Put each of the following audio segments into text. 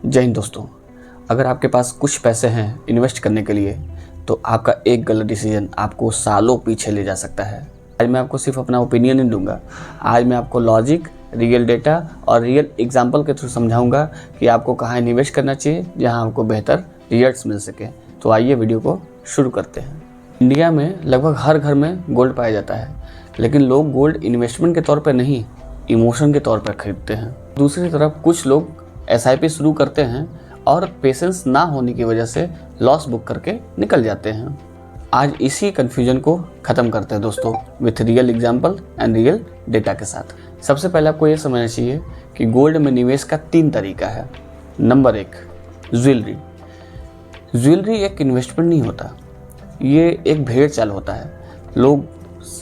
जय हिंद दोस्तों। अगर आपके पास कुछ पैसे हैं इन्वेस्ट करने के लिए तो आपका एक गलत डिसीजन आपको सालों पीछे ले जा सकता है। आज मैं आपको सिर्फ अपना ओपिनियन नहीं दूंगा, आज मैं आपको लॉजिक, रियल डेटा और रियल एग्जांपल के थ्रू समझाऊंगा कि आपको कहाँ इन्वेस्ट करना चाहिए जहाँ आपको बेहतर रिजल्ट्स मिल सके। तो आइए वीडियो को शुरू करते हैं। इंडिया में लगभग हर घर में गोल्ड पाया जाता है, लेकिन लोग गोल्ड इन्वेस्टमेंट के तौर पर नहीं, इमोशन के तौर पर खरीदते हैं। दूसरी तरफ कुछ लोग SIP शुरू करते हैं और पेशेंस ना होने की वजह से लॉस बुक करके निकल जाते हैं। आज इसी कन्फ्यूजन को ख़त्म करते हैं दोस्तों, with real example and real data के साथ। सबसे पहले आपको ये समझना चाहिए कि गोल्ड में निवेश का 3 तरीका है। Number 1, jewellery. ज्वेलरी एक इन्वेस्टमेंट नहीं होता, ये एक भेड़ चाल होता है। लोग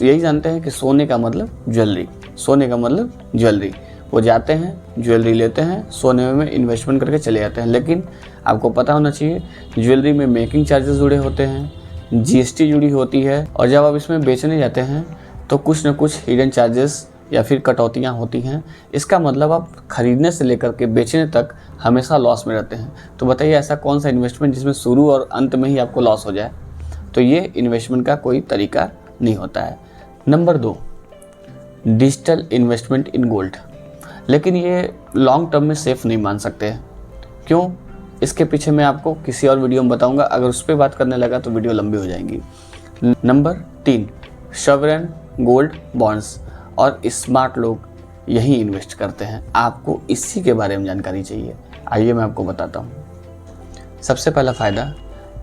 यही जानते हैं कि सोने का मतलब ज्वेलरी, सोने का मतलब ज्वेलरी। वो जाते हैं, ज्वेलरी लेते हैं, सोने में इन्वेस्टमेंट करके चले जाते हैं। लेकिन आपको पता होना चाहिए ज्वेलरी में मेकिंग चार्जेस जुड़े होते हैं, GST जुड़ी होती है, और जब आप इसमें बेचने जाते हैं तो कुछ न कुछ हिडन चार्जेस या फिर कटौतियाँ होती हैं। इसका मतलब आप खरीदने से लेकर के बेचने तक हमेशा लॉस में रहते हैं। तो बताइए ऐसा कौन सा इन्वेस्टमेंट जिसमें शुरू और अंत में ही आपको लॉस हो जाए? तो ये इन्वेस्टमेंट का कोई तरीका नहीं होता है। Number 2, digital investment in gold. लेकिन ये लॉन्ग टर्म में सेफ़ नहीं मान सकते। क्यों? इसके पीछे मैं आपको किसी और वीडियो में बताऊंगा। अगर उस पर बात करने लगा तो वीडियो लंबी हो जाएगी। Number 3, sovereign gold bonds. और स्मार्ट लोग यही इन्वेस्ट करते हैं। आपको इसी के बारे में जानकारी चाहिए, आइए मैं आपको बताता हूँ। सबसे पहला फ़ायदा,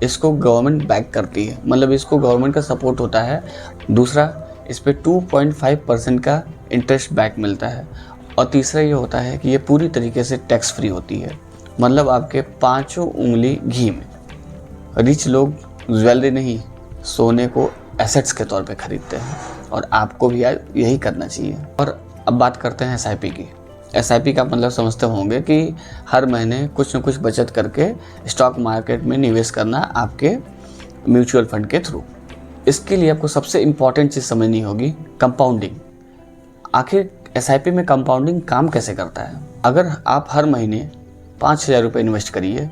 इसको गवर्नमेंट बैक करती है, मतलब इसको गवर्नमेंट का सपोर्ट होता है। दूसरा, इस पर 2.5% का इंटरेस्ट बैक मिलता है। और तीसरा ये होता है कि ये पूरी तरीके से टैक्स फ्री होती है, मतलब आपके 5 उंगली घी में। रिच लोग ज्वेलरी नहीं, सोने को एसेट्स के तौर पे खरीदते हैं, और आपको भी यही करना चाहिए। और अब बात करते हैं SIP की। SIP का मतलब समझते होंगे कि हर महीने कुछ न कुछ बचत करके स्टॉक मार्केट में निवेश करना आपके म्यूचुअल फंड के थ्रू। इसके लिए आपको सबसे इम्पॉर्टेंट चीज़ समझनी होगी, कंपाउंडिंग। आखिर SIP में कंपाउंडिंग काम कैसे करता है? अगर आप हर महीने 5,000 रुपये इन्वेस्ट करिए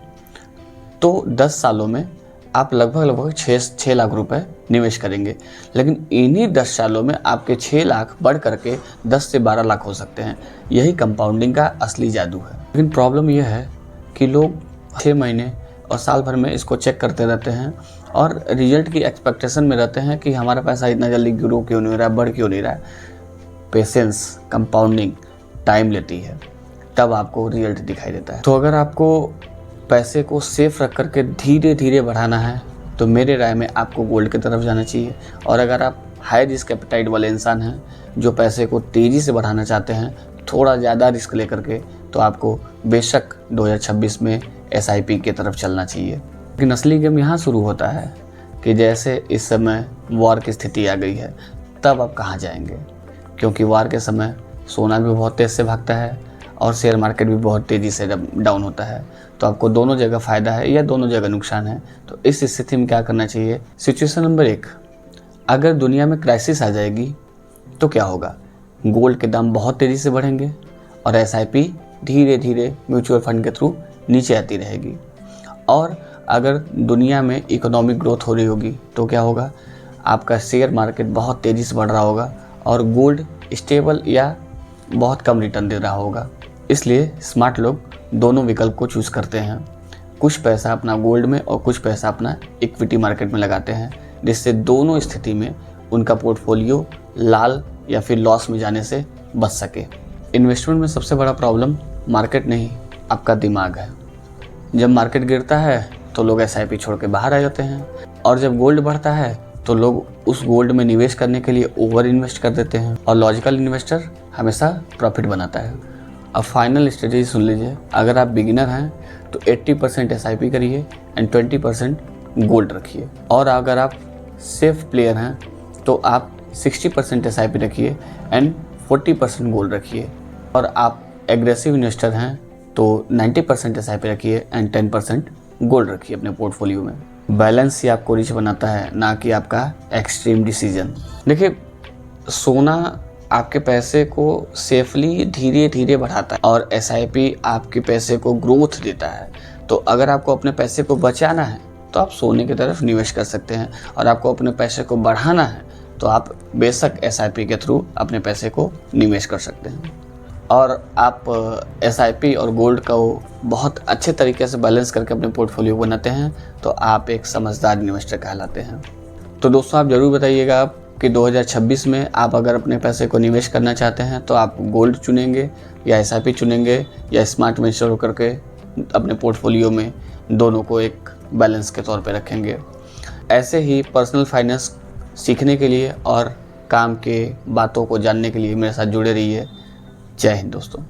तो 10 सालों में आप लगभग 6 लाख रुपए निवेश करेंगे। लेकिन इन्हीं 10 सालों में आपके 6 लाख बढ़ करके 10 से 12 लाख हो सकते हैं। यही कंपाउंडिंग का असली जादू है। लेकिन प्रॉब्लम यह है कि लोग 6 महीने और साल भर में इसको चेक करते रहते हैं और रिजल्ट की एक्सपेक्टेशन में रहते हैं कि हमारा पैसा इतना जल्दी ग्रो क्यों नहीं रहा है, बढ़ क्यों नहीं रहा है। पेशेंस, कंपाउंडिंग टाइम लेती है, तब आपको रिजल्ट दिखाई देता है। तो अगर आपको पैसे को सेफ रख करके धीरे धीरे बढ़ाना है तो मेरे राय में आपको गोल्ड की तरफ जाना चाहिए। और अगर आप हाई रिस्क एपेटाइट वाले इंसान हैं जो पैसे को तेज़ी से बढ़ाना चाहते हैं, थोड़ा ज़्यादा रिस्क लेकर के, तो आपको बेशक 2026 में SIP की तरफ चलना चाहिए। लेकिन असली गेम यहाँ शुरू होता है कि जैसे इस समय वॉर की स्थिति आ गई है, तब आप कहाँ जाएंगे? क्योंकि वार के समय सोना भी बहुत तेज़ से भागता है और शेयर मार्केट भी बहुत तेज़ी से डाउन होता है। तो आपको दोनों जगह फ़ायदा है या दोनों जगह नुकसान है। तो इस स्थिति में क्या करना चाहिए? सिचुएशन नंबर 1, अगर दुनिया में क्राइसिस आ जाएगी तो क्या होगा? गोल्ड के दाम बहुत तेज़ी से बढ़ेंगे और SIP धीरे धीरे म्यूचुअल फंड के थ्रू नीचे आती रहेगी। और अगर दुनिया में इकोनॉमिक ग्रोथ हो रही होगी तो क्या होगा? आपका शेयर मार्केट बहुत तेज़ी से बढ़ रहा होगा और गोल्ड स्टेबल या बहुत कम रिटर्न दे रहा होगा। इसलिए स्मार्ट लोग दोनों विकल्प को चूज़ करते हैं। कुछ पैसा अपना गोल्ड में और कुछ पैसा अपना इक्विटी मार्केट में लगाते हैं, जिससे दोनों स्थिति में उनका पोर्टफोलियो लाल या फिर लॉस में जाने से बच सके। इन्वेस्टमेंट में सबसे बड़ा प्रॉब्लम मार्केट नहीं, आपका दिमाग है। जब मार्केट गिरता है तो लोग SIP छोड़ के बाहर आ जाते हैं, और जब गोल्ड बढ़ता है तो लोग उस गोल्ड में निवेश करने के लिए ओवर इन्वेस्ट कर देते हैं। और लॉजिकल इन्वेस्टर हमेशा प्रॉफिट बनाता है। अब फाइनल स्ट्रेटेजी सुन लीजिए। अगर आप बिगिनर हैं तो 80% SIP करिए एंड 20% गोल्ड रखिए। और अगर आप सेफ प्लेयर हैं तो आप 60% SIP रखिए एंड 40% गोल्ड रखिए। और आप एग्रेसिव इन्वेस्टर हैं तो 90% SIP रखिए एंड 10% गोल्ड रखिए अपने पोर्टफोलियो में। बैलेंस ही आपको रिच बनाता है, ना कि आपका एक्सट्रीम डिसीजन। देखिए, सोना आपके पैसे को सेफली धीरे धीरे बढ़ाता है और एसआईपी आपके पैसे को ग्रोथ देता है। तो अगर आपको अपने पैसे को बचाना है तो आप सोने की तरफ निवेश कर सकते हैं, और आपको अपने पैसे को बढ़ाना है तो आप बेशक एसआईपी के थ्रू अपने पैसे को निवेश कर सकते हैं। और आप एसआईपी और गोल्ड का बहुत अच्छे तरीके से बैलेंस करके अपने पोर्टफोलियो बनाते हैं तो आप एक समझदार इन्वेस्टर कहलाते हैं। तो दोस्तों, आप ज़रूर बताइएगा कि 2026 में आप अगर अपने पैसे को निवेश करना चाहते हैं तो आप गोल्ड चुनेंगे या एसआईपी चुनेंगे या स्मार्ट इन्वेस्टर होकर के अपने पोर्टफोलियो में दोनों को एक बैलेंस के तौर पे रखेंगे। ऐसे ही पर्सनल फाइनेंस सीखने के लिए और काम के बातों को जानने के लिए मेरे साथ जुड़े रहिए। जय हिंद दोस्तों।